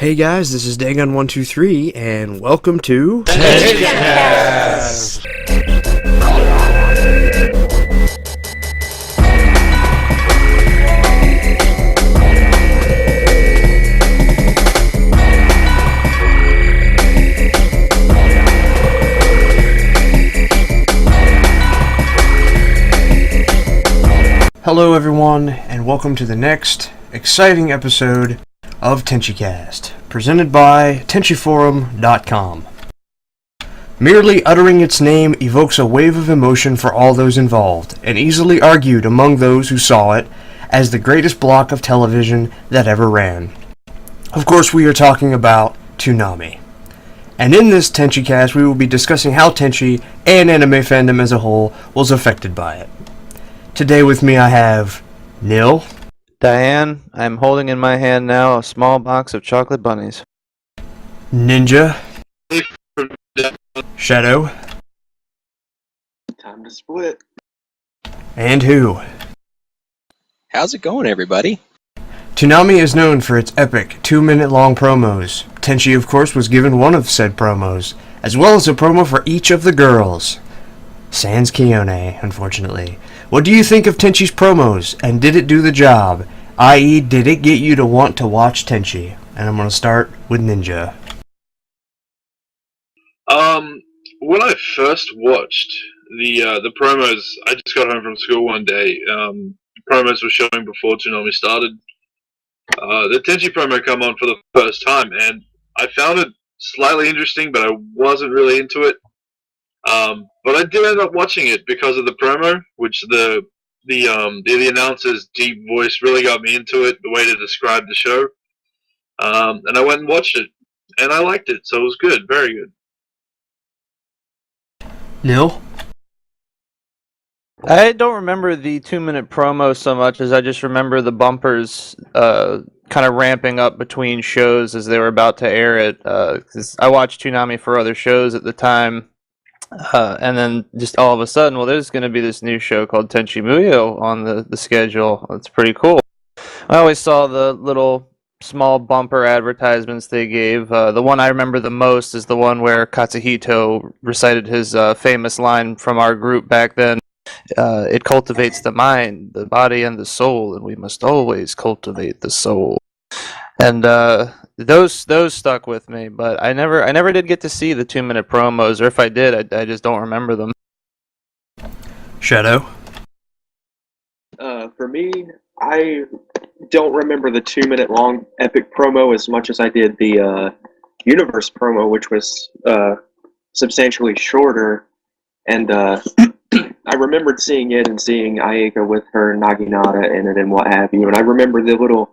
Hey guys, this is Dagon123, and welcome to Tenchicast! Hello everyone, and welcome to the next exciting episode of Tenchicast, presented by Tenchiforum.com. Merely uttering its name evokes a wave of emotion for all those involved, and easily argued among those who saw it as the greatest block of television that ever ran. Of course, we are talking about Toonami. And in this Tenchicast, we will be discussing how Tenchi and anime fandom as a whole was affected by it. Today with me I have Neil, Diane, I'm holding in my hand now a small box of chocolate bunnies. Ninja, Shadow, Time to split. and Who. How's it going, everybody? Toonami is known for its epic 2-minute long promos. Tenchi, of course, was given one of said promos, as well as a promo for each of the girls. Sans Kione, unfortunately. What do you think of Tenchi's promos, and did it do the job? I.e., did it get you to want to watch Tenchi? And I'm going to start with Ninja. When I first watched the promos, I just got home from school one day. Promos were showing before Toonami started. The Tenchi promo come on for the first time, and I found it slightly interesting, but I wasn't really into it. But I did end up watching it because of the promo, which the announcer's deep voice really got me into it, the way to describe the show. And I went and watched it, and I liked it, so it was good, very good. Neil? I don't remember the 2-minute promo so much as I just remember the bumpers kind of ramping up between shows as they were about to air it. 'Cause I watched Toonami for other shows at the time. And then just all of a sudden, well, there's going to be this new show called Tenchi Muyo on the schedule. It's pretty cool. I always saw the little small bumper advertisements they gave. The one I remember the most is the one where Katsuhito recited his famous line from our group back then. It cultivates the mind, the body, and the soul, and we must always cultivate the soul. And those stuck with me, but I never did get to see the 2-minute promos, or if I did, I just don't remember them. Shadow? For me, I don't remember the 2-minute long epic promo as much as I did the Universe promo, which was substantially shorter. And I remembered seeing it and seeing Ayaka with her Naginata in it and what have you. And I remember the little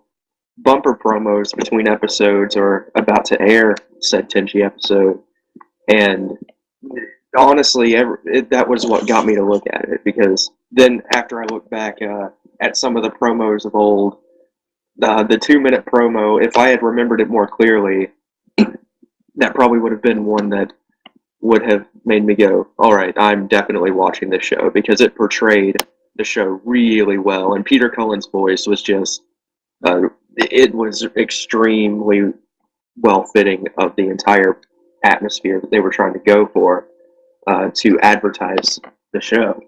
bumper promos between episodes or about to air said Tenchi episode. And honestly, that was what got me to look at it, because then after I look back at some of the promos of old, the 2-minute promo, if I had remembered it more clearly, that probably would have been one that would have made me go, all right, I'm definitely watching this show, because it portrayed the show really well, and Peter Cullen's voice was just, it was extremely well-fitting of the entire atmosphere that they were trying to go for to advertise the show.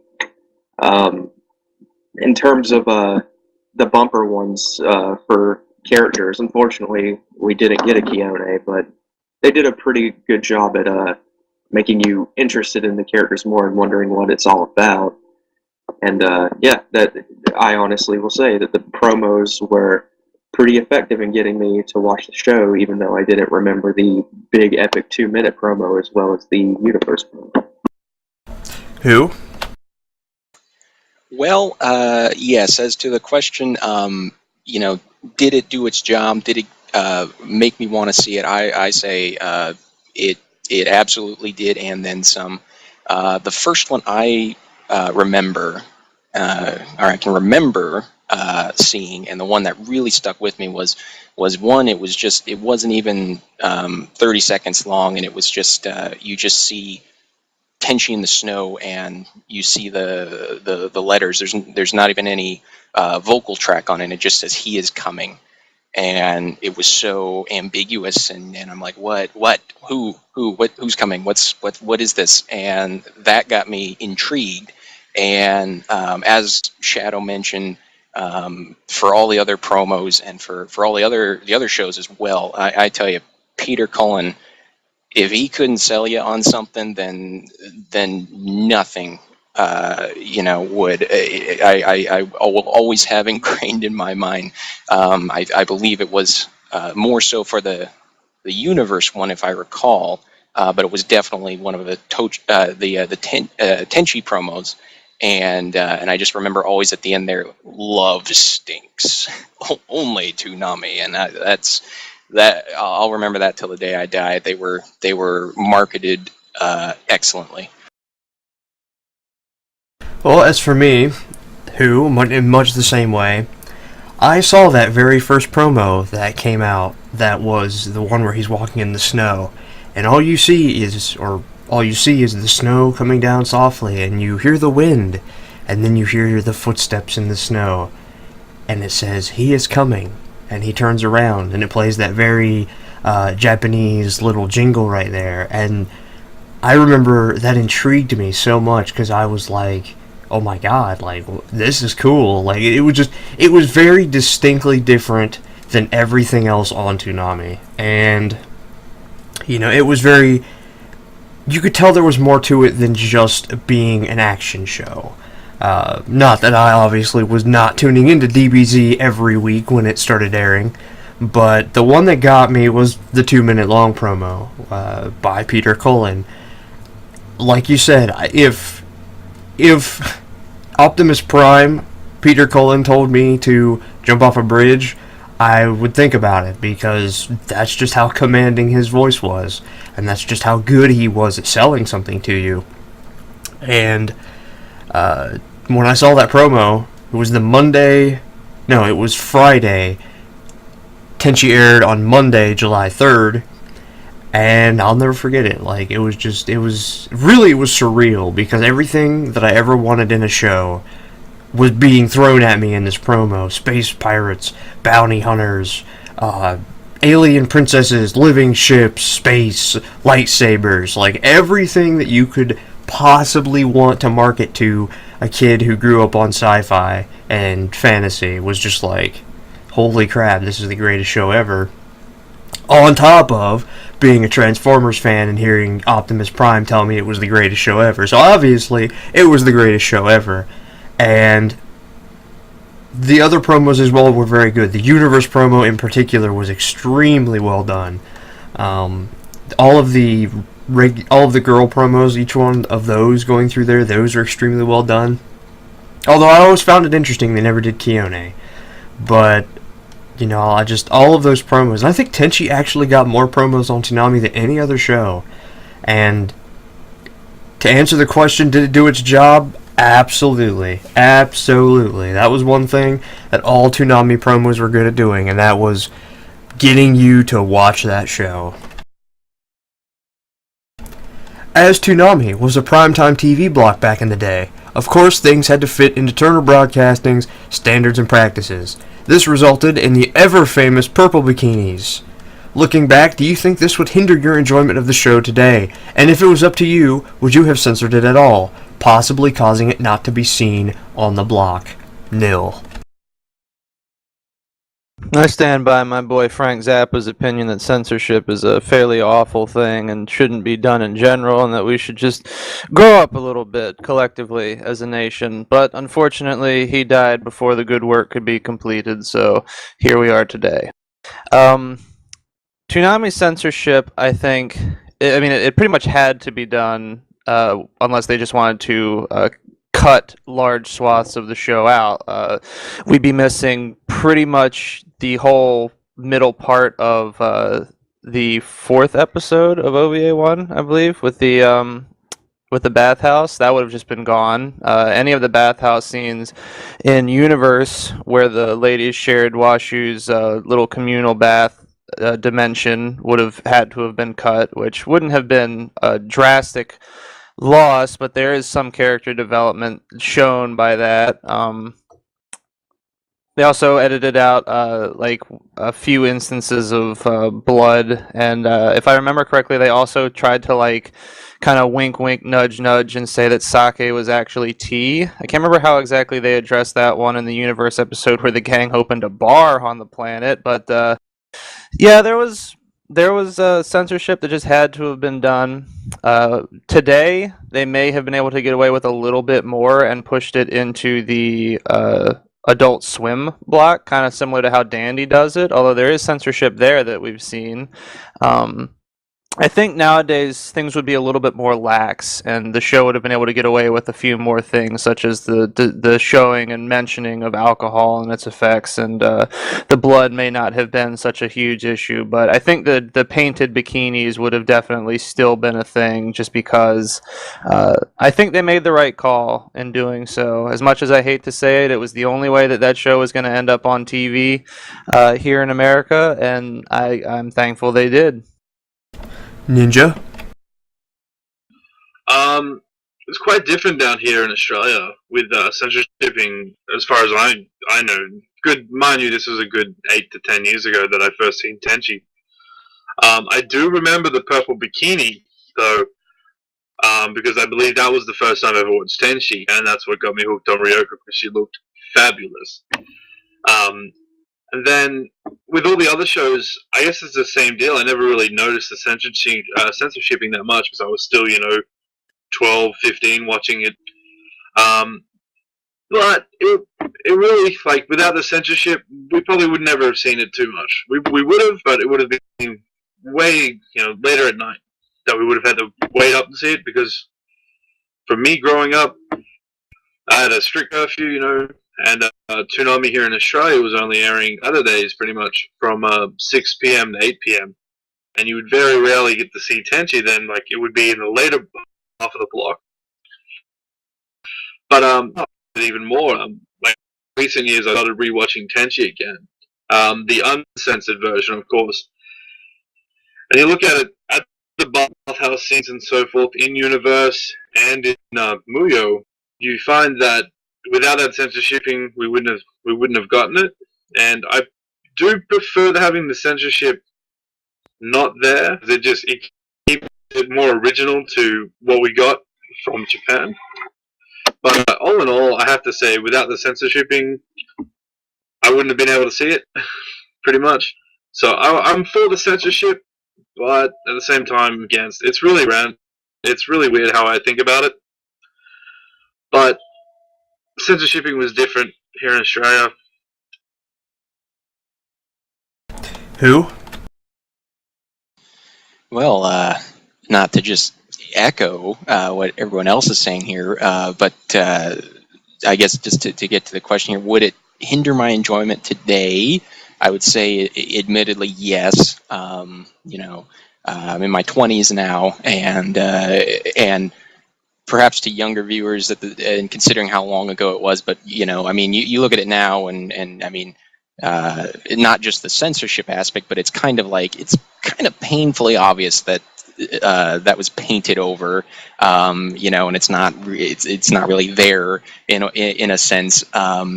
In terms of the bumper ones for characters, unfortunately, we didn't get a Kione, but they did a pretty good job at making you interested in the characters more and wondering what it's all about. And that I honestly will say that the promos were pretty effective in getting me to watch the show, even though I didn't remember the big epic 2-minute promo as well as the Universe promo. Who? Well, yes, as to the question, did it do its job? Did it make me want to see it? I say it absolutely did, and then some. The first one I remember, or I can remember seeing, and the one that really stuck with me was one. It wasn't even 30 seconds long, and it was just you just see Tenchi in the snow, and you see the letters. There's not even any vocal track on it. It just says "He is coming," and it was so ambiguous, and I'm like, who's coming, what is this? And that got me intrigued. And as Shadow mentioned, for all the other promos and for all the other shows as well, I tell you, Peter Cullen, if he couldn't sell you on something, then nothing, would. I will always have ingrained in my mind. I believe it was more so for the universe one, if I recall, but it was definitely one of the Tenchi promos. And I just remember always at the end there, love stinks, only Toonami, and that I'll remember that till the day I die. They were marketed excellently. Well, as for me, who, in much the same way, I saw that very first promo that came out, that was the one where he's walking in the snow, and all you see is the snow coming down softly, and you hear the wind, and then you hear the footsteps in the snow, and it says, "He is coming," and he turns around, and it plays that very Japanese little jingle right there, and I remember that intrigued me so much, because I was like, oh my god, like, this is cool. Like, it was very distinctly different than everything else on Toonami, and, it was very, you could tell there was more to it than just being an action show. Not that I obviously was not tuning into DBZ every week when it started airing, but the one that got me was the 2-minute long promo by Peter Cullen. Like you said, if Optimus Prime, Peter Cullen told me to jump off a bridge, I would think about it, because that's just how commanding his voice was, and that's just how good he was at selling something to you. And when I saw that promo, it was Friday. Tenchi aired on Monday, July 3rd, and I'll never forget it. Like, it was surreal, because everything that I ever wanted in a show was being thrown at me in this promo. Space pirates, bounty hunters, alien princesses, living ships, space, lightsabers, like everything that you could possibly want to market to a kid who grew up on sci-fi and fantasy was just like, holy crap, this is the greatest show ever. On top of being a Transformers fan and hearing Optimus Prime tell me it was the greatest show ever. So obviously, it was the greatest show ever. And the other promos as well were very good. The Universe promo in particular was extremely well done. All of the girl promos, each one of those going through there, those are extremely well done. Although I always found it interesting they never did Kione. But, all of those promos. And I think Tenchi actually got more promos on Toonami than any other show. And to answer the question, did it do its job? Absolutely. Absolutely. That was one thing that all Toonami promos were good at doing, and that was getting you to watch that show. As Toonami was a primetime TV block back in the day, of course things had to fit into Turner Broadcasting's standards and practices. This resulted in the ever-famous purple bikinis. Looking back, do you think this would hinder your enjoyment of the show today? And if it was up to you, would you have censored it at all, possibly causing it not to be seen on the block? Nil. I stand by my boy Frank Zappa's opinion that censorship is a fairly awful thing and shouldn't be done in general, and that we should just grow up a little bit collectively as a nation. But unfortunately, he died before the good work could be completed, so here we are today. Toonami censorship, I think, it pretty much had to be done unless they just wanted to cut large swaths of the show out. We'd be missing pretty much the whole middle part of the 4th episode of OVA 1, I believe, with the bathhouse. That would have just been gone. Any of the bathhouse scenes in Universe where the ladies shared Washu's little communal bath dimension would have had to have been cut, which wouldn't have been a drastic loss, but there is some character development shown by that. They also edited out like a few instances of blood, and if I remember correctly, they also tried to like kind of wink, wink, nudge, nudge, and say that sake was actually tea. I can't remember how exactly they addressed that one in the universe episode where the gang opened a bar on the planet, but yeah, there was censorship that just had to have been done. Today, they may have been able to get away with a little bit more and pushed it into the Adult Swim block, kind of similar to how Dandy does it. Although there is censorship there that we've seen. Um, I think nowadays things would be a little bit more lax, and the show would have been able to get away with a few more things, such as the showing and mentioning of alcohol and its effects, and the blood may not have been such a huge issue. But I think the painted bikinis would have definitely still been a thing, just because I think they made the right call in doing so. As much as I hate to say it, it was the only way that that show was going to end up on TV here in America, and I'm thankful they did. Ninja? It's quite different down here in Australia with censorshipping, as far as I know. Good, mind you, this was a good 8 to 10 years ago that I first seen Tenchi. I do remember the purple bikini, though, because I believe that was the first time I ever watched Tenchi, and that's what got me hooked on Ryo-Ohki because she looked fabulous. And then with all the other shows, I guess it's the same deal. I never really noticed the censorshipping that much because I was still, 12, 15 watching it. But it really, like, without the censorship, we probably would never have seen it too much. We would have, but it would have been way, later at night that we would have had to wait up to see it because for me growing up, I had a strict curfew, and Toonami here in Australia was only airing other days pretty much from 6 p.m. to 8 p.m. And you would very rarely get to see Tenchi then, like it would be in the later half of the block. But even more, like recent years I started rewatching Tenchi again. The uncensored version, of course. And you look at it at the bathhouse scenes and so forth in universe and in Muyo, you find that without that censorshipping, we wouldn't have gotten it. And I do prefer having the censorship not there. It keeps it more original to what we got from Japan. But all in all, I have to say, without the censorshipping, I wouldn't have been able to see it, pretty much. So I'm for the censorship, but at the same time against. It's really weird how I think about it. But censorshipping was different here in Australia. Who? Well, not to just echo what everyone else is saying here, but I guess just to get to the question here, would it hinder my enjoyment today? I would say, admittedly, yes. I'm in my 20s now, and perhaps to younger viewers, and considering how long ago it was, but you look at it now, and I mean, not just the censorship aspect, but it's kind of painfully obvious that that was painted over, and it's not really there in a sense. But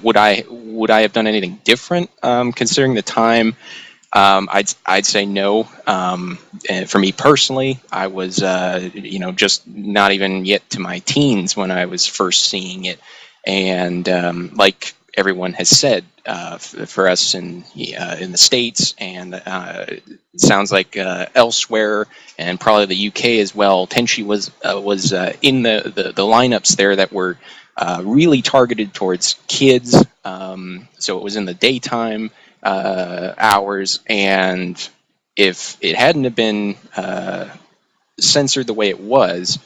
would I have done anything different considering the time? I'd say no. And for me personally, I was just not even yet to my teens when I was first seeing it, and like everyone has said, for us in the States and it sounds like elsewhere and probably the UK as well, Tenchi was in the lineups there that were really targeted towards kids. So it was in the daytime hours, and if it hadn't have been censored the way it was,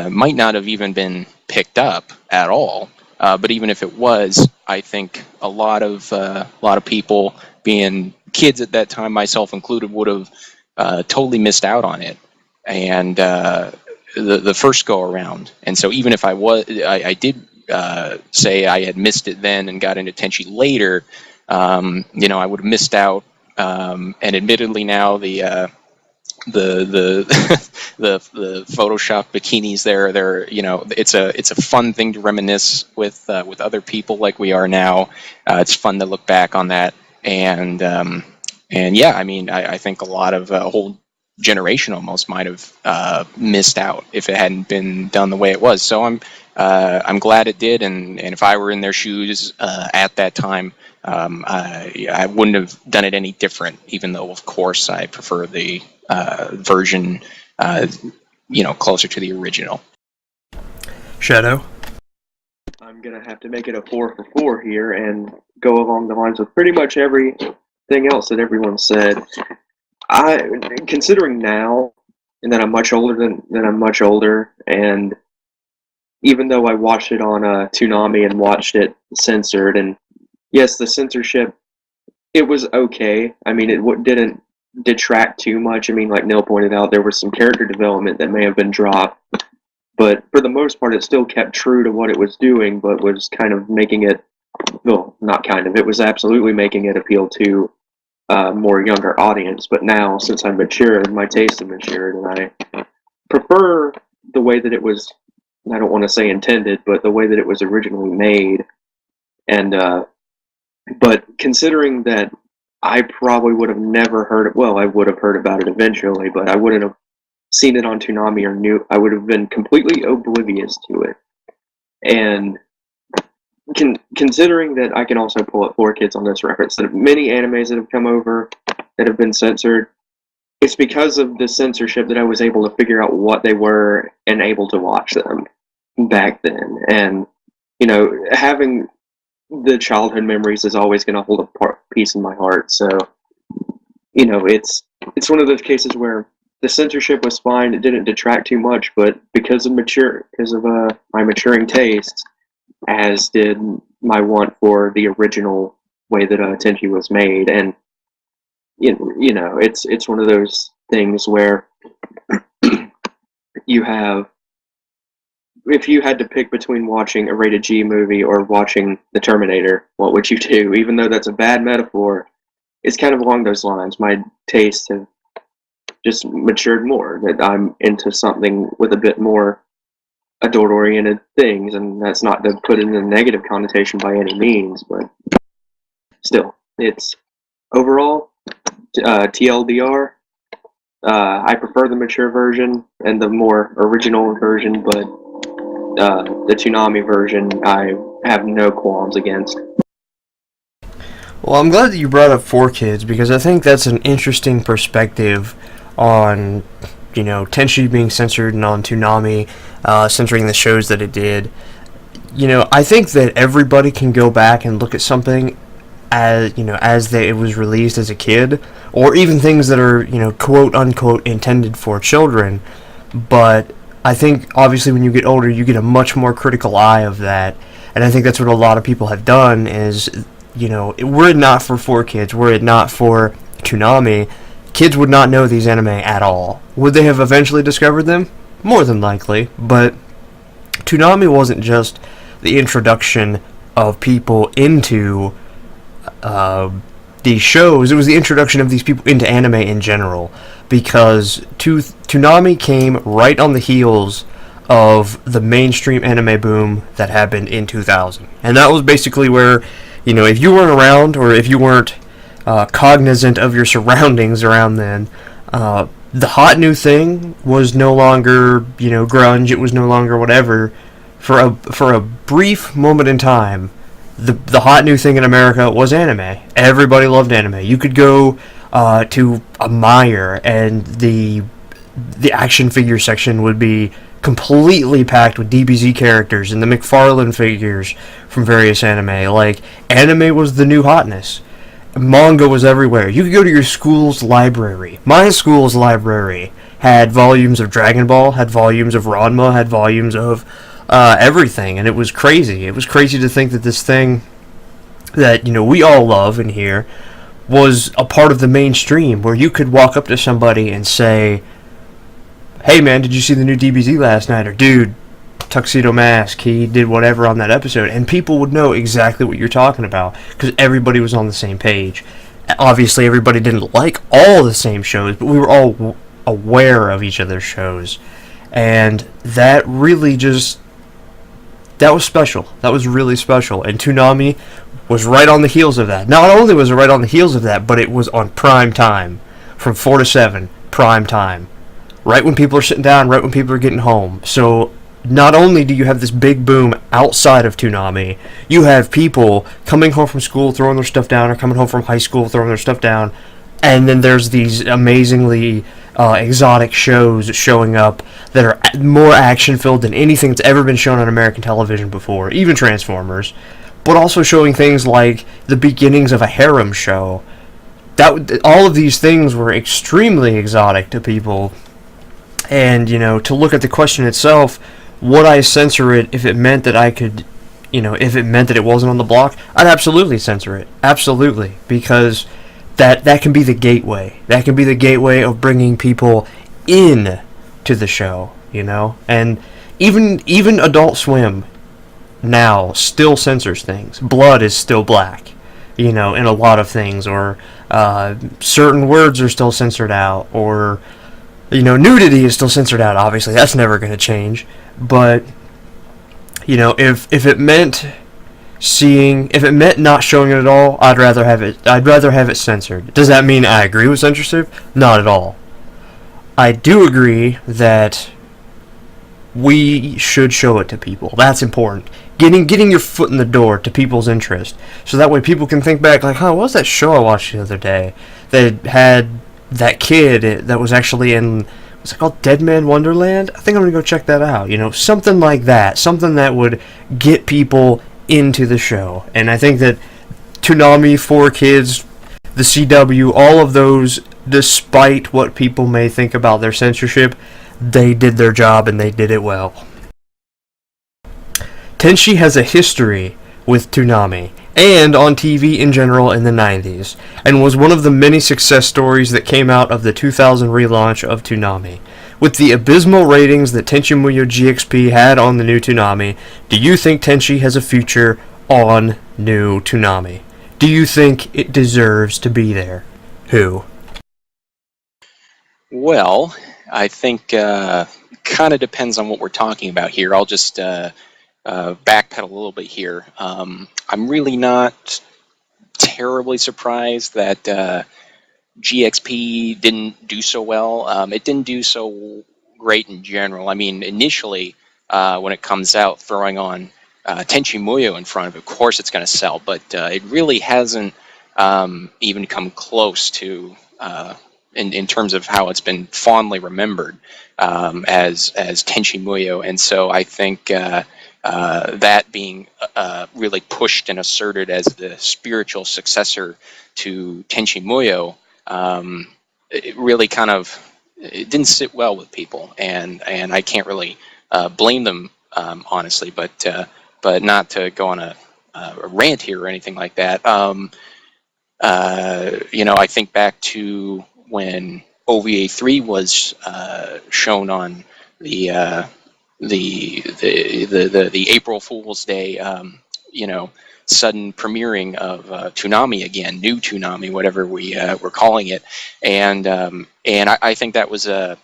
might not have even been picked up at all. But even if it was, I think a lot of people, being kids at that time, myself included, would have totally missed out on it, and the first go around. And so even if I did say I had missed it then and got into Tenchi later, I would have missed out. And admittedly now the the the Photoshop bikinis there. They're, you know, it's a fun thing to reminisce with other people like we are now. It's fun to look back on that, and yeah, I mean, I think a lot of a whole generation almost might have missed out if it hadn't been done the way it was. So I'm glad it did, and if I were in their shoes at that time, I wouldn't have done it any different. Even though, of course, I prefer the version, you know, closer to the original. Shadow? I'm gonna have to make it a 4 for 4 here and go along the lines of pretty much everything else that everyone said. Considering now, and that I'm much older than I'm much older, and even though I watched it on Toonami and watched it censored, and yes, the censorship, it was okay. I mean, it didn't detract too much. I mean, like Neil pointed out, there was some character development that may have been dropped, but for the most part, it still kept true to what it was doing, but was kind of making it, well, not kind of, it was absolutely making it appeal to more younger audience. But now, since I'm matured, my taste has matured, and I prefer the way that it was, I don't want to say intended, but the way that it was originally made. And but considering that I probably would have never heard it, well, I would have heard about it eventually, but I wouldn't have seen it on Toonami or knew, I would have been completely oblivious to it. And considering that I can also pull up 4Kids on this reference, that many animes that have come over that have been censored, it's because of the censorship that I was able to figure out what they were and able to watch them back then. And, you know, having the childhood memories is always going to hold a piece in my heart. So, you know, it's one of those cases where the censorship was fine. It didn't detract too much, but because of my maturing tastes, as did my want for the original way that Tenchi was made. And you know, it's one of those things where you have, if you had to pick between watching a rated G movie or watching The Terminator, what would you do? Even though that's a bad metaphor, it's kind of along those lines. My tastes have just matured more, that I'm into something with a bit more adult-oriented things, and that's not to put it in a negative connotation by any means, but still, it's overall, TLDR, I prefer the mature version and the more original version, but the Toonami version I have no qualms against. Well, I'm glad that you brought up 4Kids, because I think that's an interesting perspective on, you know, Tenchi being censored and on Toonami censoring the shows that it did. You know, I think that everybody can go back and look at something as, you know, as it was released as a kid, or even things that are, you know, quote unquote intended for children. But I think obviously when you get older, you get a much more critical eye of that, and I think that's what a lot of people have done. Is, you know, were it not for 4Kids, were it not for Toonami, kids would not know these anime at all. Would they have eventually discovered them? More than likely, but Toonami wasn't just the introduction of people into these shows, it was the introduction of these people into anime in general, because Toonami came right on the heels of the mainstream anime boom that happened in 2000. And that was basically where, you know, if you weren't around, or if you weren't cognizant of your surroundings around then, the hot new thing was no longer, you know, grunge, it was no longer whatever. For a brief moment in time, the hot new thing in America was anime. Everybody loved anime. You could go to a Meijer, and the action figure section would be completely packed with DBZ characters and the McFarlane figures from various anime. Like, anime was the new hotness. Manga was everywhere. You could go to your school's library. My school's library had volumes of Dragon Ball, had volumes of Ranma, had volumes of everything, and it was crazy. It was crazy to think that this thing that, you know, we all love in here was a part of the mainstream, where you could walk up to somebody and say, "Hey man, did you see the new DBZ last night?" Or, "Dude, Tuxedo Mask, he did whatever on that episode," and people would know exactly what you're talking about, because everybody was on the same page. Obviously, everybody didn't like all the same shows, but we were all aware of each of their shows. And that really just, that was special. That was really special. And Toonami was right on the heels of that. Not only was it right on the heels of that, but it was on prime time. From 4 to 7, prime time. Right when people are sitting down, right when people are getting home. So not only do you have this big boom outside of Toonami, you have people coming home from school throwing their stuff down, or coming home from high school throwing their stuff down, and then there's these amazingly exotic shows showing up that are more action-filled than anything that's ever been shown on American television before, even Transformers, but also showing things like the beginnings of a harem show. All of these things were extremely exotic to people. And, you know, to look at the question itself, would I censor it if it meant that I could, you know, if it meant that it wasn't on the block? I'd absolutely censor it. Absolutely. Because that can be the gateway. That can be the gateway of bringing people in to the show, you know? And even Adult Swim now still censors things. Blood is still black, you know, in a lot of things. Or certain words are still censored out. Or, you know, nudity is still censored out, obviously. That's never going to change. But, you know, if it meant not showing it at all, I'd rather have it censored. Does that mean I agree with censorship? Not at all. I do agree that we should show it to people. That's important. Getting your foot in the door to people's interest. So that way people can think back, like, what was that show I watched the other day that had that kid that was actually in, what's it called, Dead Man Wonderland? I think I'm going to go check that out. You know, something like that. Something that would get people into the show. And I think that Toonami, 4Kids, the CW, all of those, despite what people may think about their censorship, they did their job and they did it well. Tenchi has a history with Toonami, and on TV in general in the 90s, and was one of the many success stories that came out of the 2000 relaunch of Toonami. With the abysmal ratings that Tenchi Muyo GXP had on the new Toonami, do you think Tenchi has a future on new Toonami? Do you think it deserves to be there? Who? Well, I think kind of depends on what we're talking about here. I'll just backpedal a little bit here. I'm really not terribly surprised that GXP didn't do so well. It didn't do so great in general. I mean, initially, when it comes out, throwing on Tenchi Muyo in front of course it's going to sell, but it really hasn't even come close to, in terms of how it's been fondly remembered as Tenchi Muyo. And so I think that being really pushed and asserted as the spiritual successor to Tenchi Muyo, it really kind of, it didn't sit well with people, and I can't really blame them, honestly, but not to go on a rant here or anything like that. You know, I think back to when OVA 3 was shown on the April Fool's Day, you know, sudden premiering of Toonami again, new Toonami, whatever we're calling it, and I think that was a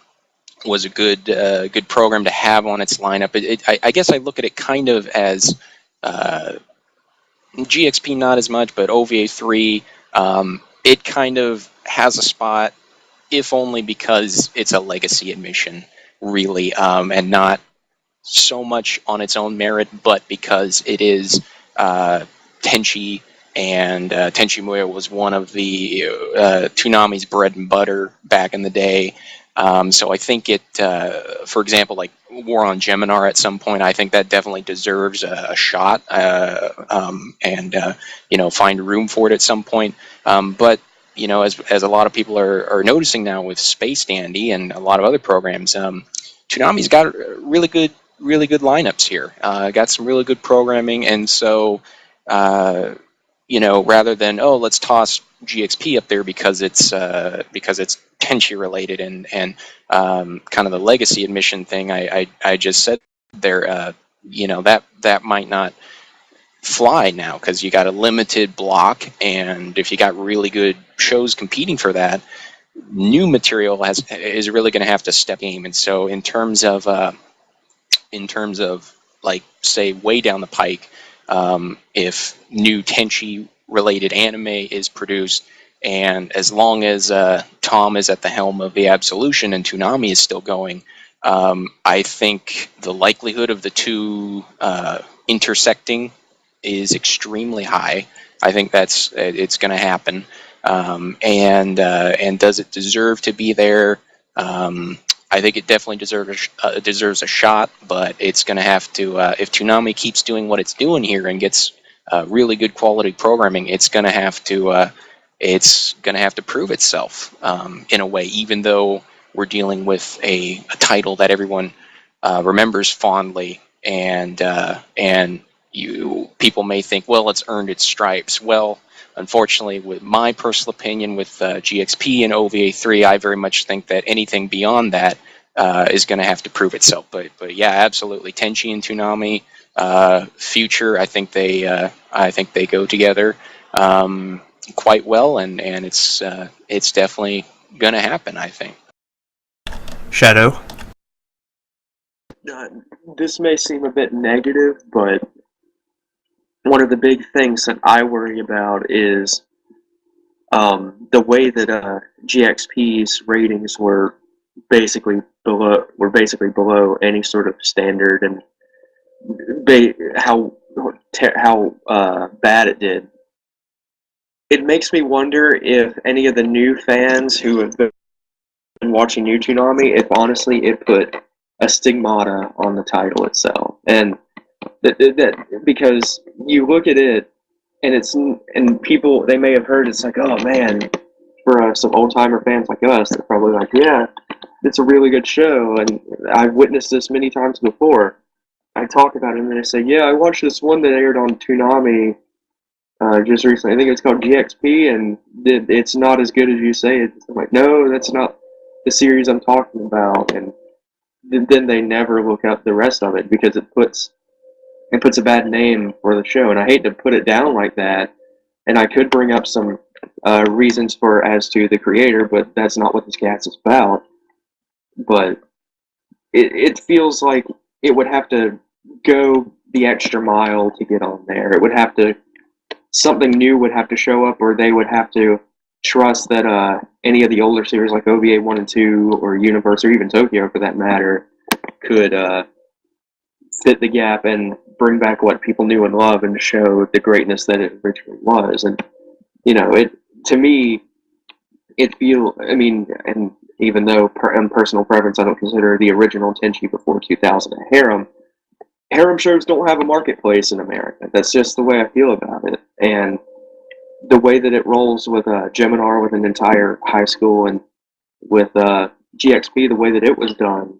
good program to have on its lineup. I guess I look at it kind of as GXP not as much, but OVA 3, it kind of has a spot, if only because it's a legacy admission, really, and not so much on its own merit, but because it is Tenchi, and Tenchi Muyo was one of the Toonami's bread and butter back in the day. So I think it, for example, like War on Geminar at some point, I think that definitely deserves a shot, and you know, find room for it at some point. But you know, as a lot of people are noticing now with Space Dandy and a lot of other programs, Toonami's got really good lineups here. Got some really good programming, and so you know, rather than let's toss GXP up there because it's Tenchi related and kind of the legacy admission thing I just said there, you know, that might not fly now because you got a limited block, and if you got really good shows competing for that, new material is really going to have to step in. And so in terms of like, say, way down the pike, if new Tenchi related anime is produced, and as long as Tom is at the helm of the Absolution and Toonami is still going, I think the likelihood of the two intersecting is extremely high. I think it's going to happen. And does it deserve to be there? I think it definitely deserves a shot, but it's going to have to, if Toonami keeps doing what it's doing here and gets really good quality programming, it's going to have to prove itself in a way, even though we're dealing with a title that everyone remembers fondly, and people may think, well, it's earned its stripes. Well, unfortunately, with my personal opinion, with GXP and OVA3, I very much think that anything beyond that is going to have to prove itself. But yeah, absolutely, Tenchi and Toonami future. I think they go together quite well, and it's definitely going to happen, I think. Shadow. This may seem a bit negative, but one of the big things that I worry about is the way that GXP's ratings were basically below any sort of standard, and how bad it did. It makes me wonder if any of the new fans who have been watching new Toonami, if honestly it put a stigmata on the title itself, and that because you look at it and people, they may have heard it's like, oh man, for some old timer fans like us, they're probably like, yeah, it's a really good show, and I've witnessed this many times before. I talk about it and they say, yeah, I watched this one that aired on Toonami just recently. I think it's called GXP, and it's not as good as you say it. I'm like, no, that's not the series I'm talking about. And then they never look up the rest of it because it puts a bad name for the show. And I hate to put it down like that. And I could bring up some reasons as to the creator, but that's not what this cast is about. But it feels like it would have to go the extra mile to get on there. It would have to, something new would have to show up, or they would have to trust that any of the older series like OVA 1 and 2 or Universe or even Tokyo for that matter could fit the gap and bring back what people knew and love and show the greatness that it originally was. And to me, and even though in personal preference I don't consider the original Tenchi before 2000 a harem shows don't have a marketplace in America. That's just the way I feel about it. And the way that it rolls with Geminar, with an entire high school, and with GXP, the way that it was done,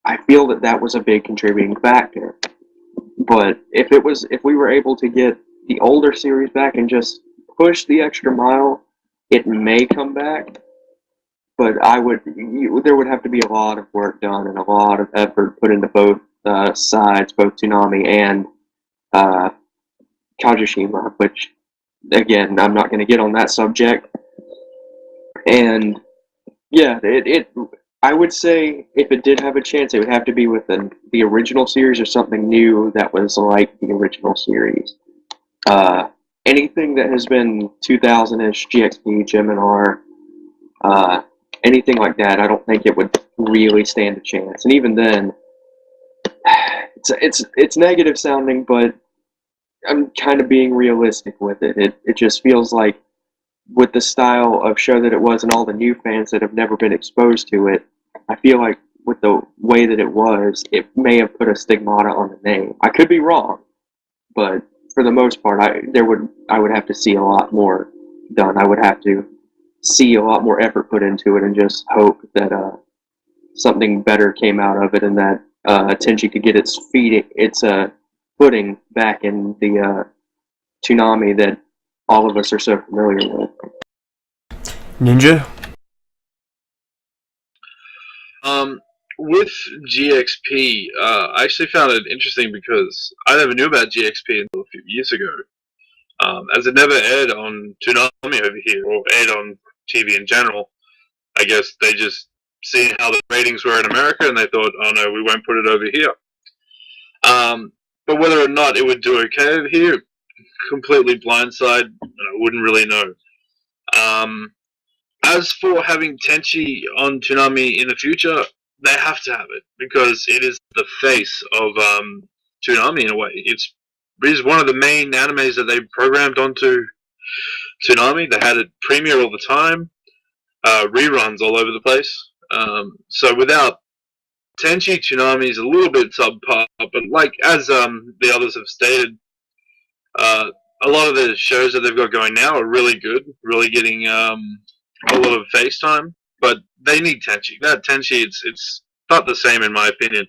I feel that was a big contributing factor. But if we were able to get the older series back and just push the extra mile, it may come back. But there would have to be a lot of work done and a lot of effort put into both sides, both Toonami and Kagoshima, which, again, I'm not going to get on that subject. And yeah, I would say if it did have a chance, it would have to be with the original series or something new that was like the original series. Anything that has been 2000-ish, GXP, Geminar, anything like that, I don't think it would really stand a chance. And even then, it's negative sounding, but I'm kind of being realistic with it. It just feels like, with the style of show that it was and all the new fans that have never been exposed to it, I feel like with the way that it was, it may have put a stigmata on the name. I could be wrong, but for the most part, I would have to see a lot more done. I would have to see a lot more effort put into it and just hope that something better came out of it, and that Tenchi could get its footing back in the Toonami that all of us are so familiar with. Ninja? With GXP, I actually found it interesting because I never knew about GXP until a few years ago. As it never aired on Toonami over here, or aired on TV in general. I guess they just seen how the ratings were in America, and they thought, oh no, we won't put it over here. But whether or not it would do okay over here, completely blindside, I wouldn't really know. As for having Tenchi on Toonami in the future, they have to have it because it is the face of Toonami in a way. It is one of the main animes that they programmed onto Toonami. They had it premiere all the time, reruns all over the place. So without Tenchi, Toonami is a little bit subpar, but like as the others have stated, a lot of the shows that they've got going now are really good, really getting a lot of face time, but they need Tenchi. That Tenchi, it's not the same in my opinion.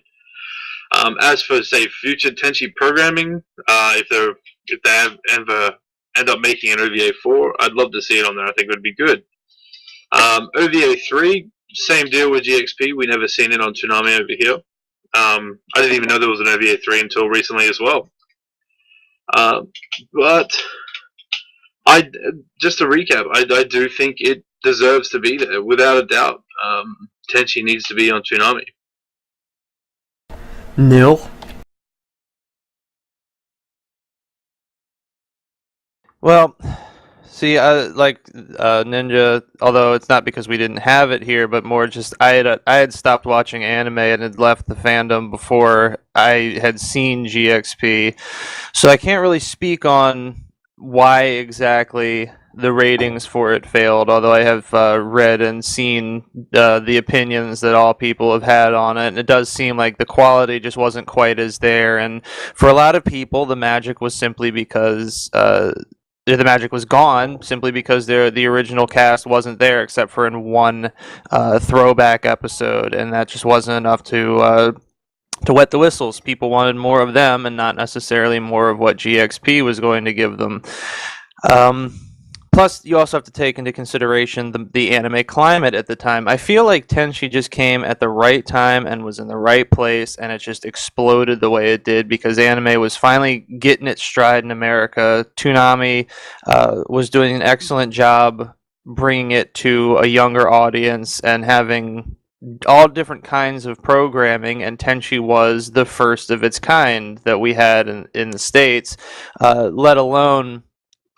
As for say future Tenchi programming, if they ever end up making an OVA 4, I'd love to see it on there. I think it would be good. OVA 3, same deal with GXP. We never seen it on Toonami over here. I didn't even know there was an OVA 3 until recently as well. But just to recap, I do think it deserves to be there without a doubt. Tenchi needs to be on Toonami. Nil. Well, see, like Ninja, although it's not because we didn't have it here, but more just I had stopped watching anime and had left the fandom before I had seen GXP, so I can't really speak on why exactly the ratings for it failed. Although I have read and seen the opinions that all people have had on it, and it does seem like the quality just wasn't quite as there. And for a lot of people, the magic was simply because. The magic was gone simply because the original cast wasn't there except for in one throwback episode, and that just wasn't enough to wet the whistles. People wanted more of them and not necessarily more of what GXP was going to give them. Plus, you also have to take into consideration the anime climate at the time. I feel like Tenchi just came at the right time and was in the right place, and it just exploded the way it did because anime was finally getting its stride in America. Toonami was doing an excellent job bringing it to a younger audience and having all different kinds of programming, and Tenchi was the first of its kind that we had in the States, let alone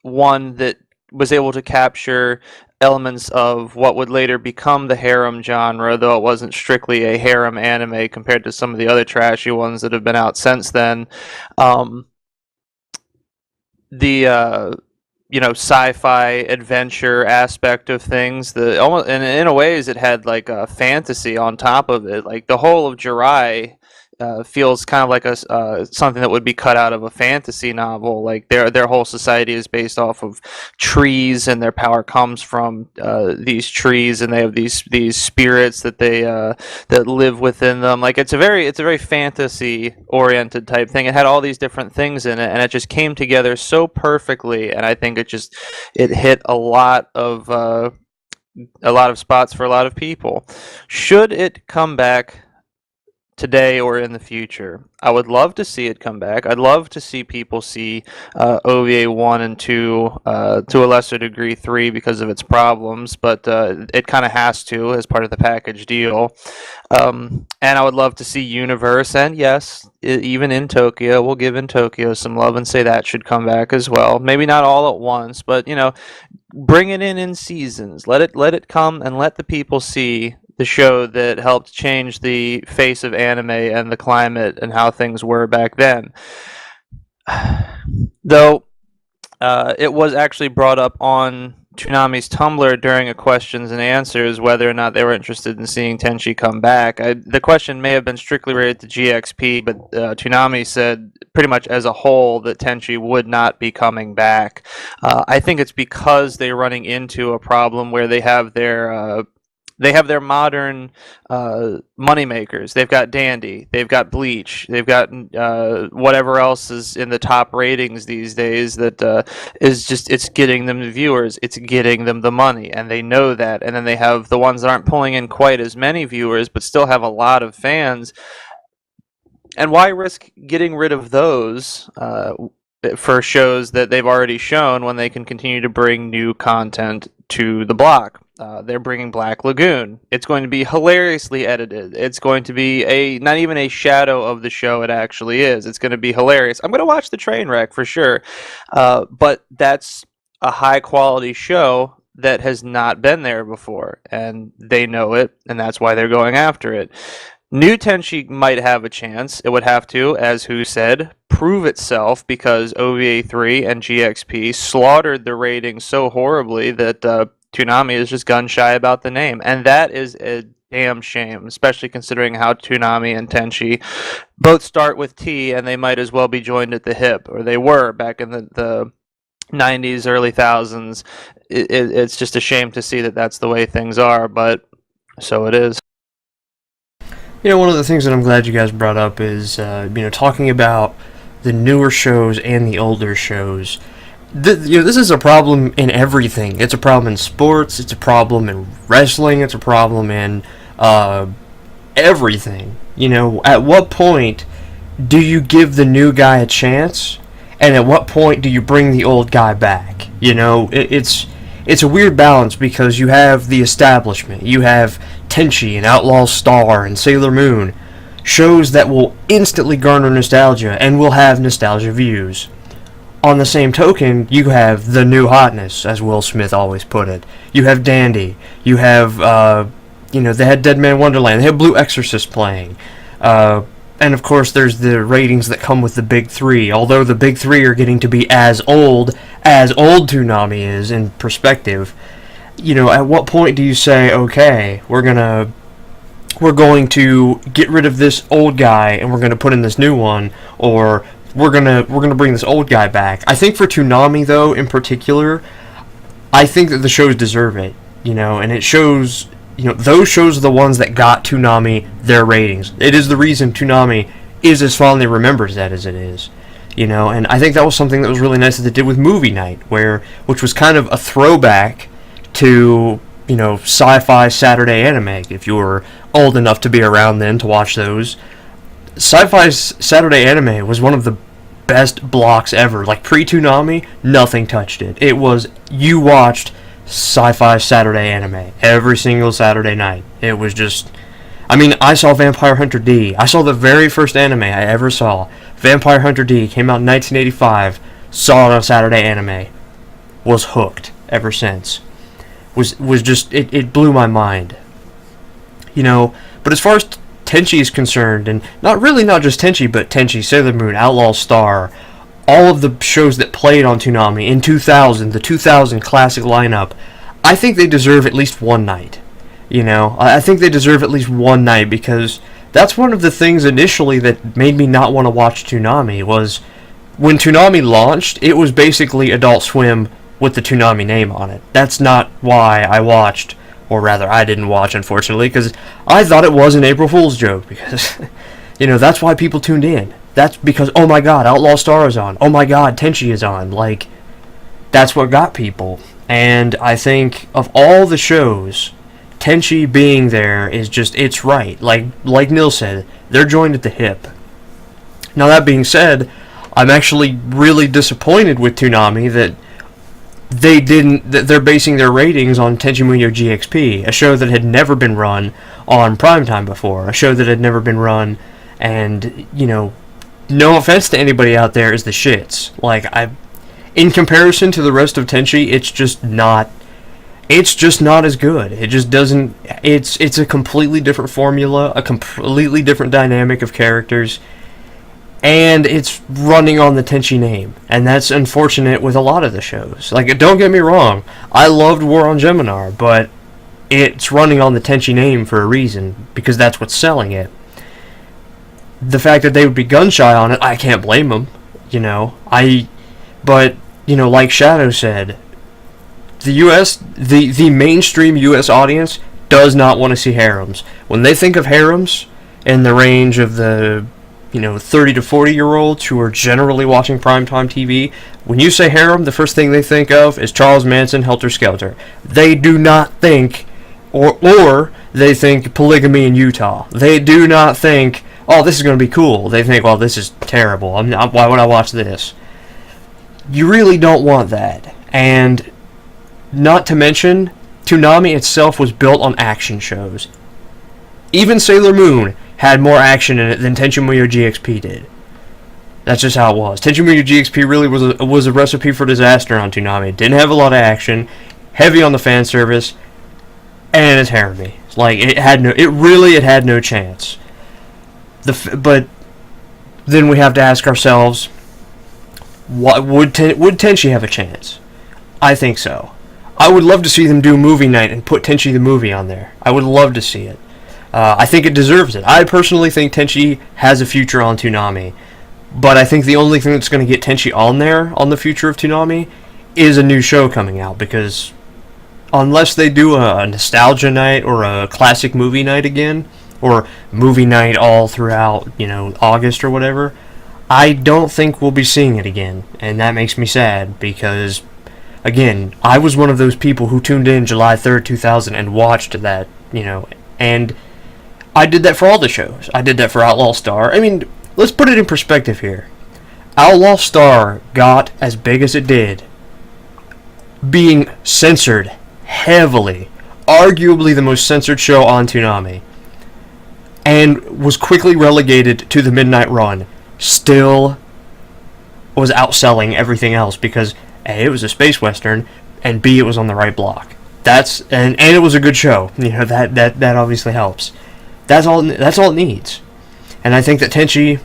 one that was able to capture elements of what would later become the harem genre, though it wasn't strictly a harem anime compared to some of the other trashy ones that have been out since then. The sci-fi adventure aspect of things, almost, and in a ways it had like a fantasy on top of it. Like the whole of Jirai feels kind of like something that would be cut out of a fantasy novel. Like their whole society is based off of trees, and their power comes from these trees, and they have these spirits that that live within them. Like it's a very fantasy oriented type thing. It had all these different things in it, and it just came together so perfectly. And I think it hit a lot of spots for a lot of people. Should it come back today or in the future, I would love to see it come back. I'd love to see people see OVA 1 and 2, to a lesser degree 3 because of its problems, but it kind of has to as part of the package deal. And I would love to see Universe, and yes, even in Tokyo, we'll give in Tokyo some love and say that should come back as well. Maybe not all at once, but bring it in seasons. Let it come and let the people see the show that helped change the face of anime and the climate and how things were back then. Though it was actually brought up on Toonami's Tumblr during a questions and answers whether or not they were interested in seeing Tenchi come back. The question may have been strictly related to GXP, but Toonami said pretty much as a whole that Tenchi would not be coming back. I think it's because they're running into a problem where they have their modern moneymakers. They've got Dandy, they've got Bleach, they've got whatever else is in the top ratings these days that it's getting them the viewers, it's getting them the money, and they know that. And then they have the ones that aren't pulling in quite as many viewers but still have a lot of fans. And why risk getting rid of those for shows that they've already shown when they can continue to bring new content to the block? They're bringing Black Lagoon. It's going to be hilariously edited. It's going to be not even a shadow of the show it actually is. It's going to be hilarious. I'm going to watch the train wreck for sure. But that's a high quality show that has not been there before, and they know it, and that's why they're going after it. New Tenchi might have a chance. It would have to, as Who said, prove itself, because OVA 3 and GXP slaughtered the ratings so horribly that Toonami is just gun shy about the name. And that is a damn shame, especially considering how Toonami and Tenchi both start with T, and they might as well be joined at the hip, or they were back in the 90s, early thousands. It's just a shame to see that that's the way things are, but so it is. You know, one of the things that I'm glad you guys brought up is, talking about the newer shows and the older shows. This is a problem in everything. It's a problem in sports, it's a problem in wrestling, it's a problem in everything. At what point do you give the new guy a chance, and at what point do you bring the old guy back? It's a weird balance, because you have the establishment, you have Tenchi and Outlaw Star and Sailor Moon, shows that will instantly garner nostalgia and will have nostalgia views. On the same token, you have the new hotness, as Will Smith always put it. You have Dandy. You have, they had Dead Man Wonderland. They have Blue Exorcist playing. And of course, there's the ratings that come with the big three. Although the big three are getting to be as old Toonami is in perspective. At what point do you say, okay, we're going to get rid of this old guy and we're going to put in this new one, or we're gonna bring this old guy back? I think for Toonami, though, in particular, I think that the shows deserve it. And it shows. Those shows are the ones that got Toonami their ratings. It is the reason Toonami is as fondly remembered as it is. And I think that was something that was really nice that they did with Movie Night, which was kind of a throwback to, sci-fi Saturday anime, if you were old enough to be around then to watch those. Sci-Fi's Saturday anime was one of the best blocks ever. Like, pre-Toonami, nothing touched it. You watched Sci-Fi Saturday anime every single Saturday night. It was just... I saw Vampire Hunter D. I saw the very first anime I ever saw. Vampire Hunter D came out in 1985. Saw it on Saturday anime. Was hooked ever since. Was just... It blew my mind. But as far as Tenchi is concerned, and not just Tenchi, but Tenchi, Sailor Moon, Outlaw Star, all of the shows that played on Toonami in 2000, the 2000 classic lineup, I think they deserve at least one night. I think they deserve at least one night, because that's one of the things initially that made me not want to watch Toonami. Was when Toonami launched, it was basically Adult Swim with the Toonami name on it. That's not why I watched, or rather I didn't watch, unfortunately, because I thought it was an April Fool's joke, because that's why people tuned in. That's because, oh my god, Outlaw Star is on. Oh my god, Tenchi is on. That's what got people. And I think of all the shows, Tenchi being there is just, it's right. Like Neil said, they're joined at the hip. Now, that being said, I'm actually really disappointed with Toonami that they're basing their ratings on Tenchi Muyo GXP, a show that had never been run on primetime before, a show that had never been run, and, no offense to anybody out there, is the shits. In comparison to the rest of Tenchi, it's just not as good. It just doesn't, it's a completely different formula, a completely different dynamic of characters, and it's running on the Tenchi name, and that's unfortunate with a lot of the shows. Don't get me wrong, I loved War on Geminar, but it's running on the Tenchi name for a reason, because that's what's selling it. The fact that they would be gun-shy on it, I can't blame them, But, like Shadow said, the U.S., the mainstream U.S. audience does not want to see harems. When they think of harems in the range of the, 30 to 40-year-olds who are generally watching primetime TV, when you say harem, the first thing they think of is Charles Manson, Helter Skelter. They do not think, or they think polygamy in Utah. They do not think, oh, this is going to be cool. They think, well, this is terrible. Why would I watch this? You really don't want that. And not to mention, Toonami itself was built on action shows. Even Sailor Moon had more action in it than Tenchi Muyo GXP did. That's just how it was. Tenchi Muyo GXP really was a recipe for disaster on Toonami. It didn't have a lot of action, heavy on the fan service, and it's harem-y. Like, it had no chance. But then we have to ask ourselves, what would Tenchi have a chance? I think so. I would love to see them do movie night and put Tenchi the movie on there. I would love to see it. I think it deserves it. I personally think Tenchi has a future on Toonami, but I think the only thing that's going to get Tenchi on there, on the future of Toonami, is a new show coming out, because unless they do a nostalgia night or a classic movie night again, or movie night all throughout, August or whatever, I don't think we'll be seeing it again, and that makes me sad, because, again, I was one of those people who tuned in July 3rd, 2000 and watched that, and I did that for all the shows. I did that for Outlaw Star. I mean, let's put it in perspective here. Outlaw Star got as big as it did, being censored heavily, arguably the most censored show on Toonami, and was quickly relegated to the Midnight Run. Still was outselling everything else because A, it was a space western, and B, it was on the right block. And it was a good show. That obviously helps. That's all it needs. And I think that Tenchi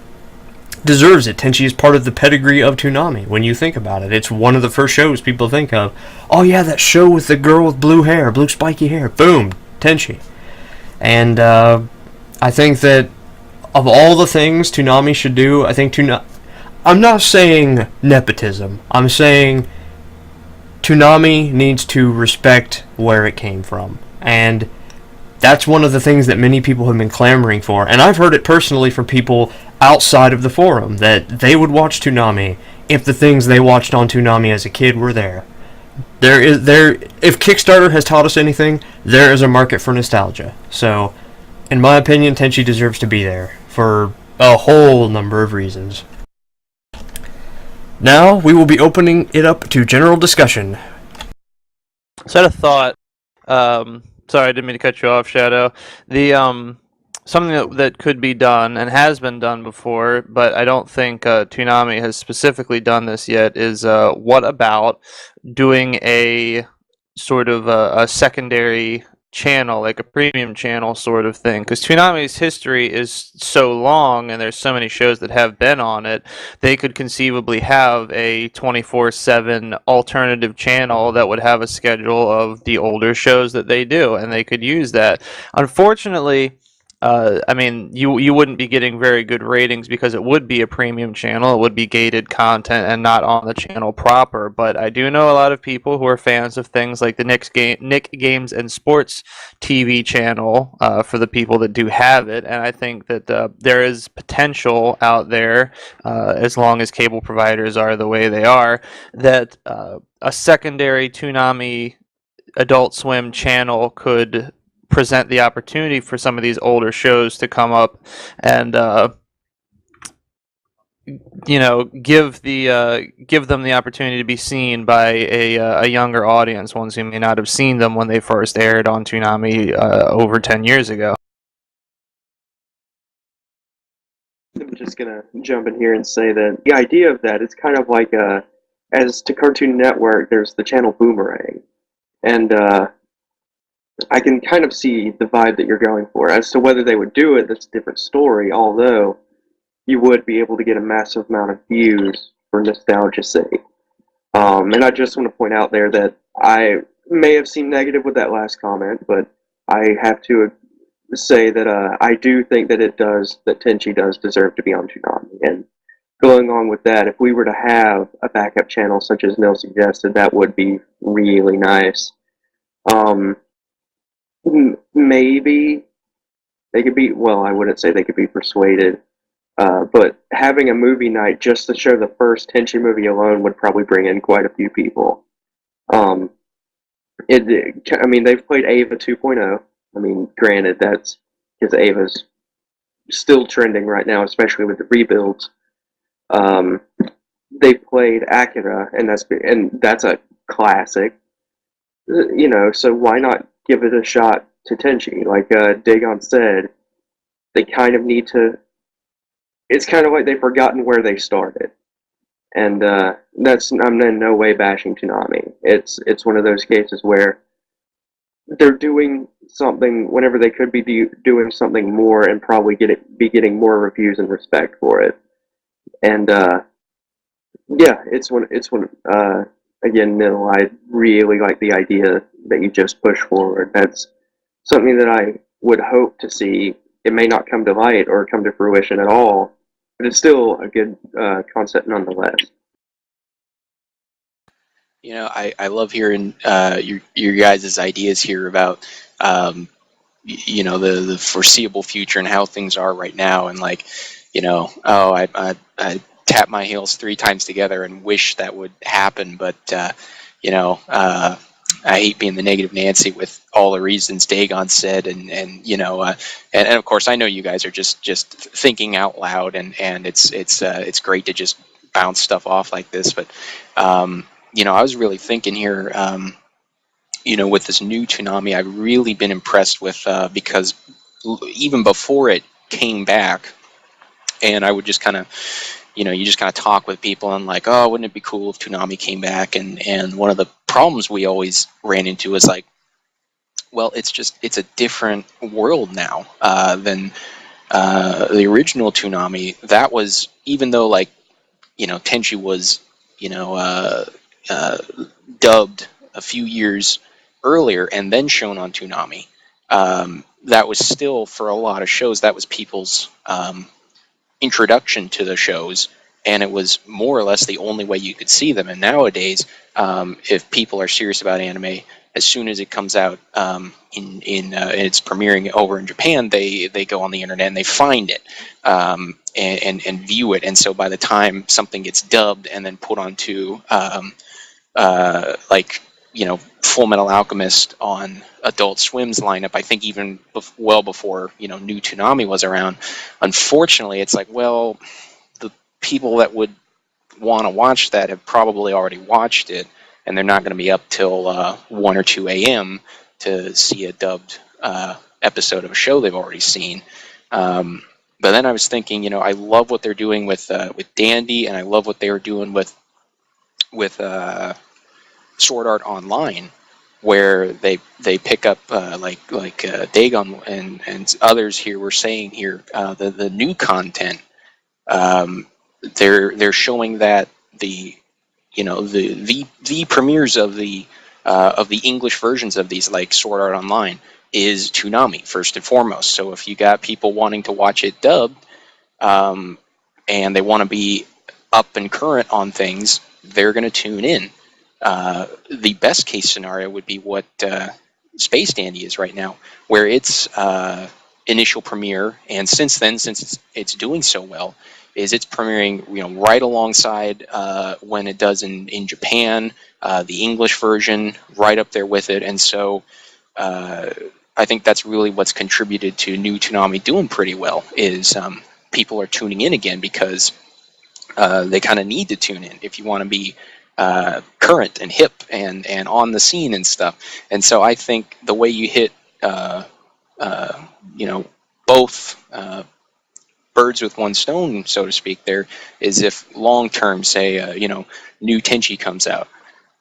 deserves it. Tenchi is part of the pedigree of Toonami. When you think about it, it's one of the first shows people think of. Oh yeah, that show with the girl with blue spiky hair. Boom, Tenchi. And I think that of all the things Toonami should do, I think I'm not saying nepotism. I'm saying Toonami needs to respect where it came from. And that's one of the things that many people have been clamoring for. And I've heard it personally from people outside of the forum, that they would watch Toonami if the things they watched on Toonami as a kid were there. If Kickstarter has taught us anything, there is a market for nostalgia. So, in my opinion, Tenchi deserves to be there for a whole number of reasons. Now, we will be opening it up to general discussion. So I had a thought. Sorry, I didn't mean to cut you off, Shadow. Something that could be done and has been done before, but I don't think Toonami has specifically done this yet, is what about doing a sort of a secondary channel, like a premium channel sort of thing? Because Toonami's history is so long and there's so many shows that have been on it, they could conceivably have a 24/7 alternative channel that would have a schedule of the older shows that they do, and they could use that. Unfortunately, I mean, you wouldn't be getting very good ratings because it would be a premium channel. It would be gated content and not on the channel proper. But I do know a lot of people who are fans of things like the Nick Games and Sports TV channel, for the people that do have it. And I think that there is potential out there, as long as cable providers are the way they are, that a secondary Toonami Adult Swim channel could present the opportunity for some of these older shows to come up and give them the opportunity to be seen by a younger audience, ones who may not have seen them when they first aired on Toonami over 10 years ago. I'm just gonna jump in here and say that the idea of that is kind of like as to Cartoon Network, there's the channel Boomerang, and I can kind of see the vibe that you're going for. As to whether they would do it, that's a different story, although you would be able to get a massive amount of views for nostalgia's sake. And I just want to point out there that I may have seemed negative with that last comment, but I have to say that I do think that that Tenchi does deserve to be on Toonami. And going on with that, if we were to have a backup channel such as Nil suggested, that would be really nice. Maybe they could be, well, I wouldn't say they could be persuaded, but having a movie night just to show the first Tenchi movie alone would probably bring in quite a few people. I mean, they've played Ava 2.0. I mean, granted, that's because Ava's still trending right now, especially with the rebuilds. They played Akira, and that's a classic. So why not give it a shot to Tenchi? Like Dagon said, they kind of need to. It's kind of like they've forgotten where they started, and I'm in no way bashing Toonami. It's one of those cases where they're doing something whenever they could be doing something more and probably be getting more reviews and respect for it. And yeah, it's one. Again, Mill, I really like the idea that you just pushed forward. That's something that I would hope to see. It may not come to light or come to fruition at all, but it's still a good concept nonetheless. I love hearing your guys' ideas here about the foreseeable future and how things are right now, and I tap my heels 3 times together and wish that would happen, but I hate being the negative Nancy with all the reasons Dagon said, and of course I know you guys are just thinking out loud, and it's great to just bounce stuff off like this, but I was really thinking here. With this new Toonami, I've really been impressed with because even before it came back, and I would just kind of, you just kind of talk with people and like, oh, wouldn't it be cool if Toonami came back? And one of the problems we always ran into is like, well, it's a different world now than the original Toonami. That was, even though like, Tenchi was, dubbed a few years earlier and then shown on Toonami. That was still, for a lot of shows, that was people's introduction to the shows, and it was more or less the only way you could see them. And nowadays, if people are serious about anime, as soon as it comes out in it's premiering over in Japan, they go on the internet and they find it and view it. And so by the time something gets dubbed and then put onto Full Metal Alchemist on Adult Swim's lineup, I think even well before new Toonami was around. Unfortunately, it's like, well, the people that would want to watch that have probably already watched it, and they're not going to be up till 1 or 2 a.m. to see a dubbed episode of a show they've already seen. But then I was thinking, I love what they're doing with Dandy, and I love what they were doing with Sword Art Online, where they pick up like Dagon and others here were saying here, the new content. They're showing that the premieres of the English versions of these, like Sword Art Online, is Toonami first and foremost. So if you got people wanting to watch it dubbed, and they want to be up and current on things, they're going to tune in. The best case scenario would be what Space Dandy is right now, where its initial premiere, and since then, since it's doing so well, is it's premiering right alongside when it does in Japan, the English version right up there with it. And so I think that's really what's contributed to new Toonami doing pretty well, is people are tuning in again because they kind of need to tune in if you want to be current and hip and on the scene and stuff. And so I think the way you hit both birds with one stone, so to speak, there is if long term, say new Tenchi comes out,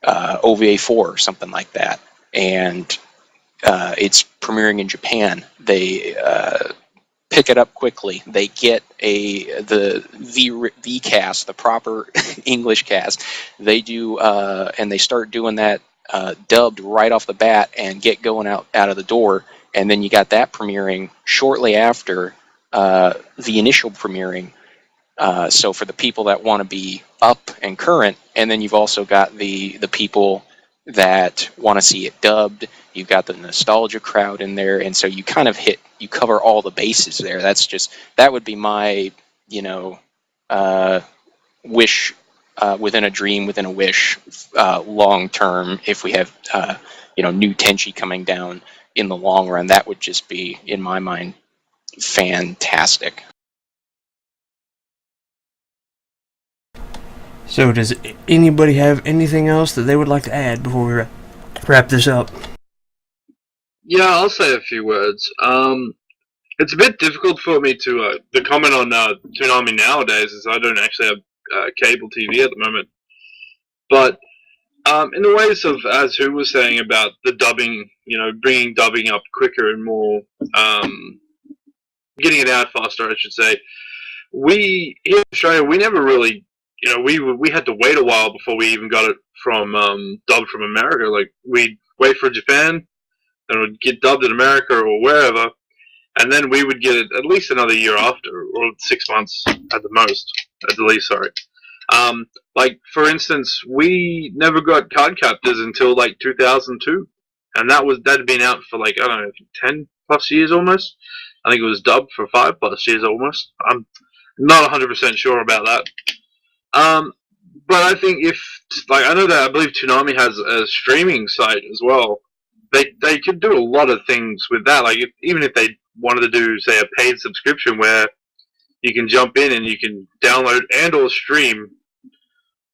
OVA 4 or something like that, and it's premiering in Japan, they pick it up quickly. They get the cast, the proper English cast. They do, and they start doing that dubbed right off the bat and get going out of the door. And then you got that premiering shortly after the initial premiering. So for the people that want to be up and current, and then you've also got the people that want to see it dubbed. You've got the nostalgia crowd in there, and so you kind of you cover all the bases there. That would be my wish within a dream, within a wish, long term. If we have new Tenchi coming down in the long run, that would just be, in my mind, fantastic. So does anybody have anything else that they would like to add before we wrap? wrap this up. Yeah, I'll say a few words. It's a bit difficult for me to comment on Toonami nowadays, as I don't actually have cable TV at the moment. But in the ways of, as Who was saying about the dubbing, bringing dubbing up quicker and more, getting it out faster, I should say. We here in Australia, we never really, we had to wait a while before we even got it from dubbed from America. Like we'd wait for Japan, then it would get dubbed in America or wherever, and then we would get it at least another year after, or 6 months at the most, at the least. Sorry. Like for instance, we never got Card Captors until like 2002, and that had been out for like, I don't know, 10 plus years almost. I think it was dubbed for 5 plus years almost. I'm not 100% sure about that. But I think I believe Toonami has a streaming site as well. They could do a lot of things with that. Like even if they wanted to do, say, a paid subscription where you can jump in and you can download and or stream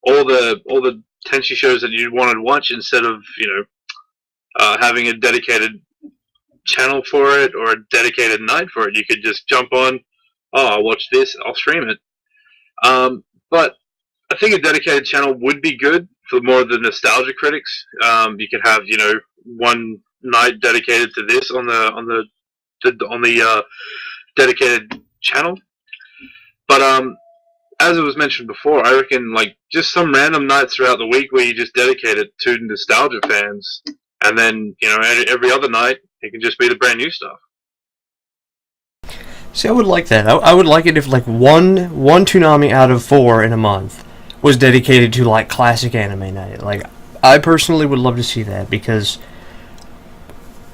all the Tenchi shows that you wanted to watch instead of having a dedicated channel for it or a dedicated night for it. You could just jump on. Oh, I'll watch this. I'll stream it. But I think a dedicated channel would be good for more of the nostalgia critics. You could have one night dedicated to this on the dedicated channel. But as it was mentioned before, I reckon like just some random nights throughout the week where you just dedicate it to nostalgia fans, and then every other night it can just be the brand new stuff. See, I would like that. I would like it if like one Toonami out of 4 in a month was dedicated to like classic anime night. Like I personally would love to see that, because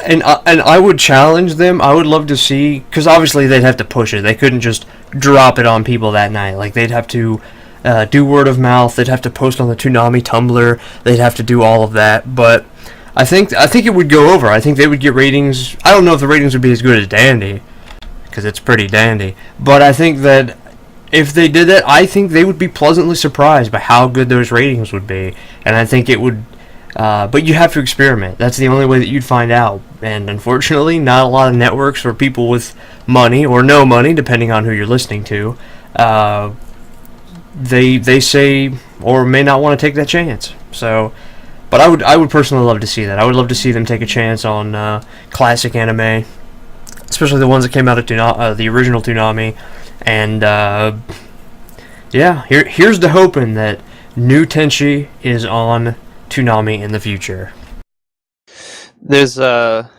and I would challenge them. I would love to see, because obviously they'd have to push it. They couldn't just drop it on people that night. Like they'd have to do word of mouth. They'd have to post on the Toonami Tumblr. They'd have to do all of that. But I think it would go over. I think they would get ratings. I don't know if the ratings would be as good as Dandy, because it's pretty dandy. But I think that if they did that, I think they would be pleasantly surprised by how good those ratings would be. And I think it would... but you have to experiment. That's the only way that you'd find out. And unfortunately, not a lot of networks or people with money, or no money, depending on who you're listening to, they say, or may not want to take that chance. So... But I would personally love to see that. I would love to see them take a chance on classic anime, especially the ones that came out of the original Toonami. And here's to hoping that new Tenchi is on Toonami in the future. There's a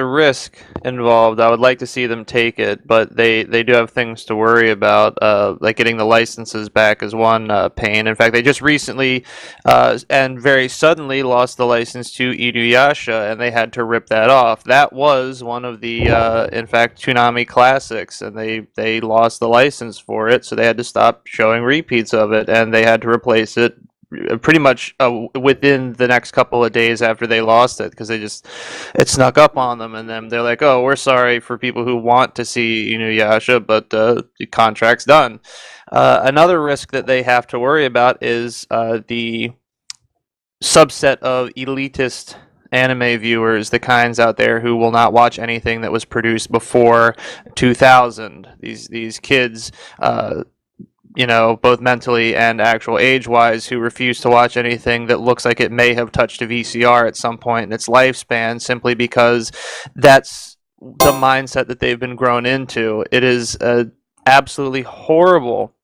risk involved. I would like to see them take it, but they do have things to worry about. Like getting the licenses back is one pain. In fact, they just recently and very suddenly lost the license to Inuyasha, and they had to rip that off. That was one of the in fact Toonami classics, and they lost the license for it, so they had to stop showing repeats of it, and they had to replace it pretty much within the next couple of days after they lost it, because it snuck up on them, and then they're like, oh, we're sorry for people who want to see Inuyasha, but the contract's done. Another risk that they have to worry about is the subset of elitist anime viewers, the kinds out there who will not watch anything that was produced before 2000. These kids, both mentally and actual age-wise, who refuse to watch anything that looks like it may have touched a VCR at some point in its lifespan, simply because that's the mindset that they've been grown into. It is an absolutely horrible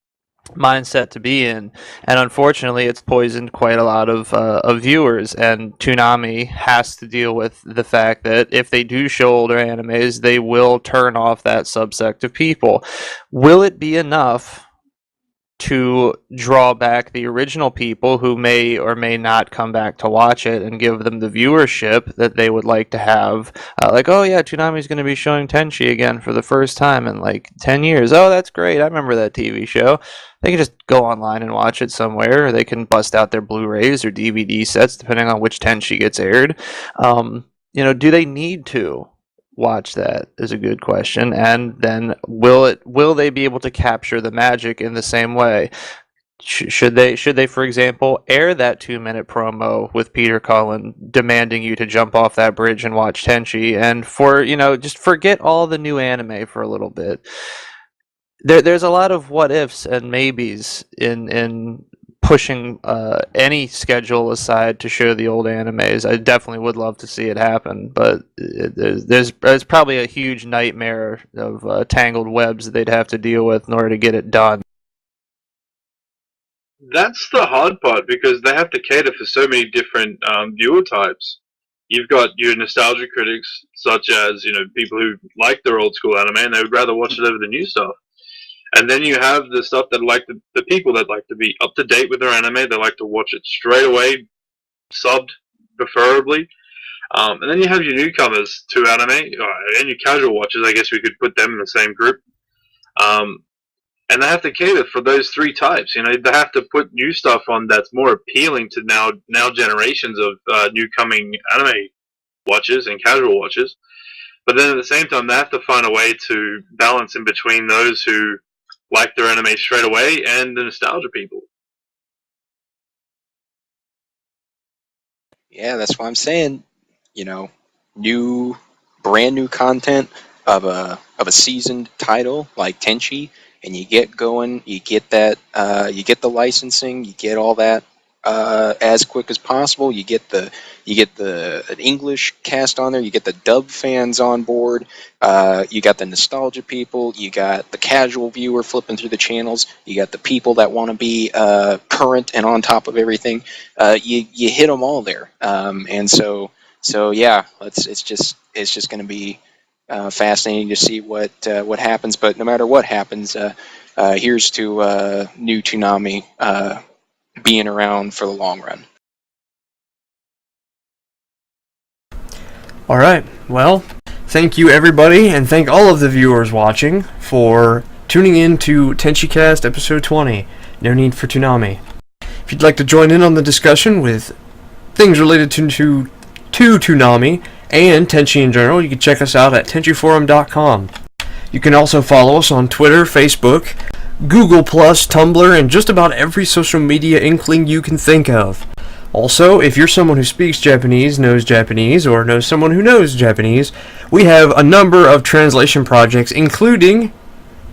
mindset to be in, and unfortunately it's poisoned quite a lot of viewers, and Toonami has to deal with the fact that if they do show older animes, they will turn off that subsect of people. Will it be enough to draw back the original people who may or may not come back to watch it and give them the viewership that they would like to have? Like, oh yeah, Toonami's going to be showing Tenchi again for the first time in like 10 years. Oh, that's great. I remember that TV show. They can just go online and watch it somewhere, or they can bust out their Blu-rays or DVD sets, depending on which Tenchi gets aired. Do they need to watch that is a good question. And then will they be able to capture the magic in the same way? should they, for example, air that 2-minute promo with Peter Cullen demanding you to jump off that bridge and watch Tenchi, and just forget all the new anime for a little bit. There's a lot of what ifs and maybes in pushing any schedule aside to show the old animes. I definitely would love to see it happen, but there's probably a huge nightmare of tangled webs that they'd have to deal with in order to get it done. That's the hard part, because they have to cater for so many different viewer types. You've got your nostalgia critics, such as people who like their old school anime and they would rather watch it over the new stuff. And then you have the stuff that like the people that like to be up to date with their anime. They like to watch it straight away, subbed preferably. And then you have your newcomers to anime and your casual watchers. I guess we could put them in the same group. And they have to cater for those three types. They have to put new stuff on that's more appealing to now generations of new coming anime watchers and casual watchers. But then at the same time, they have to find a way to balance in between those who like their anime straight away and the nostalgia people. Yeah, that's what I'm saying. Brand new content of a seasoned title like Tenchi, and you get going, you get that, you get the licensing, you get all that as quick as possible. You get the English cast on there. You get the dub fans on board. You got the nostalgia people. You got the casual viewer flipping through the channels. You got the people that want to be current and on top of everything. You hit them all there. And so yeah, it's just going to be fascinating to see what happens. But no matter what happens, here's to new Toonami being around for the long run. Alright, well, thank you everybody, and thank all of the viewers watching for tuning in to Tenchicast episode 20, No Need for Toonami. If you'd like to join in on the discussion with things related to Toonami and Tenchi in general, you can check us out at Tenchiforum.com. You can also follow us on Twitter, Facebook, Google+, Tumblr, and just about every social media inkling you can think of. Also, if you're someone who speaks Japanese, knows Japanese, or knows someone who knows Japanese, we have a number of translation projects, including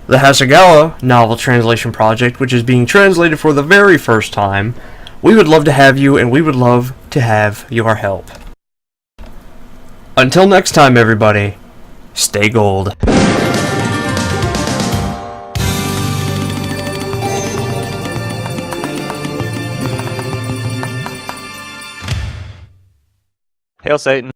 the Hasegawa novel translation project, which is being translated for the very first time. We would love to have you, and we would love to have your help. Until next time, everybody, stay gold. Hail Satan.